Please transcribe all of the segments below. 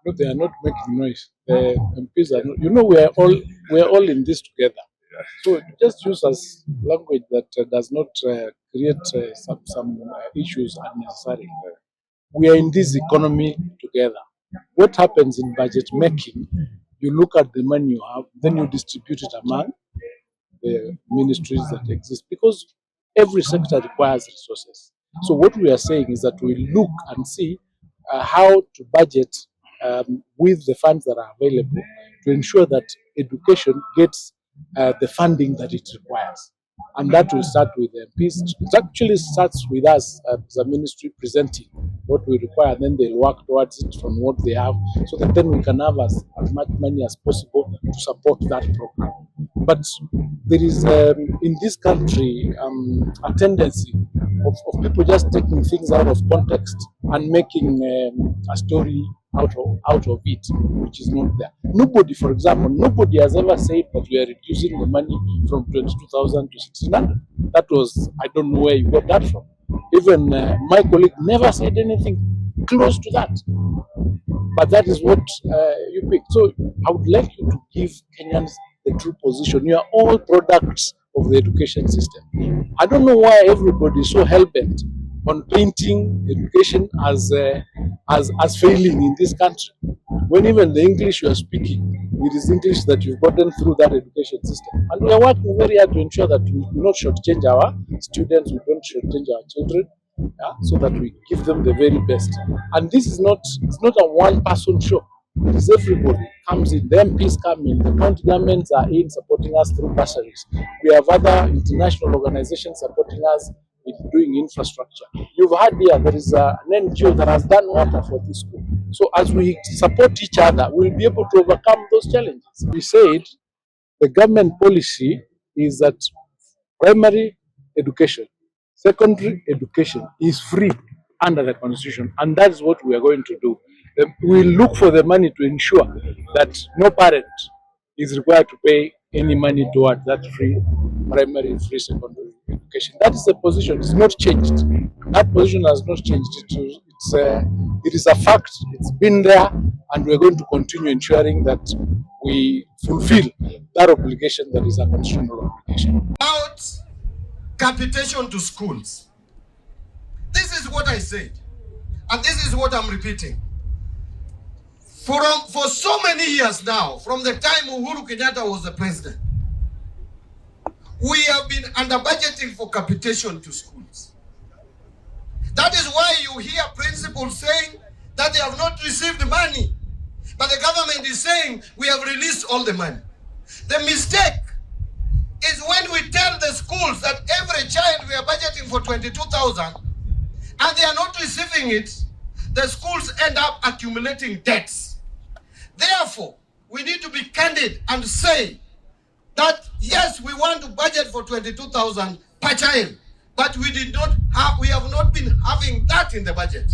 No, they are not making noise. The MPs are not. You know, we are all in this together. So just use as language that does not create some issues unnecessarily. We are in this economy together. What happens in budget making? You look at the money you have, then you distribute it among the ministries that exist, because every sector requires resources. So what we are saying is that we look and see how to budget with the funds that are available to ensure that education gets the funding that it requires. And that will start with the MPs. It actually starts with us as a ministry presenting what we require, then they'll work towards it from what they have, so that then we can have as much money as possible to support that program. But there is, in this country, a tendency of people just taking things out of context and making a story out of it, which is not there. Nobody, for example, nobody has ever said that we are reducing the money from 22,000 to 1,600. That was, I don't know where you got that from. Even my colleague never said anything close to that. But that is what you picked. So I would like you to give Kenyans the true position. You are all products of the education system. I don't know why everybody is so hell-bent on painting education as failing in this country, when even the English you are speaking, it is English that you've gotten through that education system. And we are working very hard to ensure that we do not shortchange our students, we don't shortchange our children, so that we give them the very best. And this is not, it's not a one-person show. It is everybody comes in. The MPs come in, the county governments are in supporting us through bursaries. We have other international organizations supporting us in doing infrastructure. You've heard here there is an NGO that has done water for this school. So as we support each other, we'll be able to overcome those challenges. We said the government policy is that primary education, secondary education is free under the constitution, and that is what we are going to do. We look for the money to ensure that no parent is required to pay any money towards that free primary, free secondary education. That is the position. It's not changed. That position has not changed. It is a fact. It's been there, and we're going to continue ensuring that we fulfill that obligation that is a constitutional obligation. About capitation to schools. This is what I said, and this is what I'm repeating. For so many years now, from the time Uhuru Kenyatta was the president, we have been under budgeting for capitation to schools. That is why you hear principals saying that they have not received money, but the government is saying we have released all the money. The mistake is when we tell the schools that every child we are budgeting for 22,000 and they are not receiving it, the schools end up accumulating debts. Therefore, we need to be candid and say that yes, we want to budget for 22,000 per child, but we have not been having that in the budget.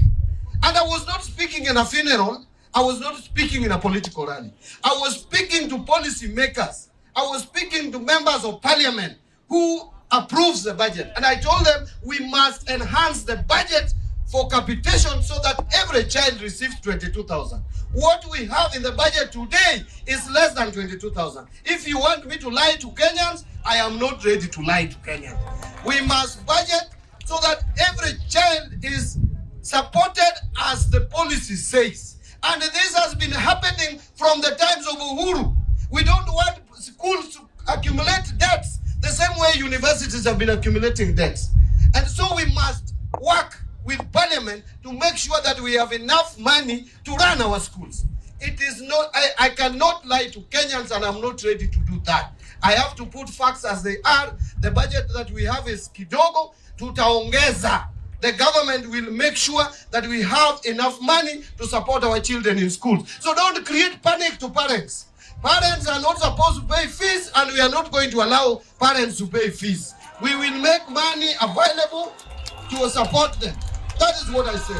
And I was not speaking in a funeral, I was not speaking in a political rally. I was speaking to policy makers. I was speaking to members of parliament who approves the budget. And I told them we must enhance the budget for capitation so that every child receives 22,000. What we have in the budget today is less than 22,000. If you want me to lie to Kenyans, I am not ready to lie to Kenyans. We must budget so that every child is supported as the policy says. And this has been happening from the times of Uhuru. We don't want schools to accumulate debts the same way universities have been accumulating debts. And so we must work with parliament to make sure that we have enough money to run our schools. It is not, I cannot lie to Kenyans, and I'm not ready to do that. I have to put facts as they are. The budget that we have is kidogo, tutaongeza. The government will make sure that we have enough money to support our children in schools. So don't create panic to parents. Parents are not supposed to pay fees, and we are not going to allow parents to pay fees. We will make money available to support them. That is what I say.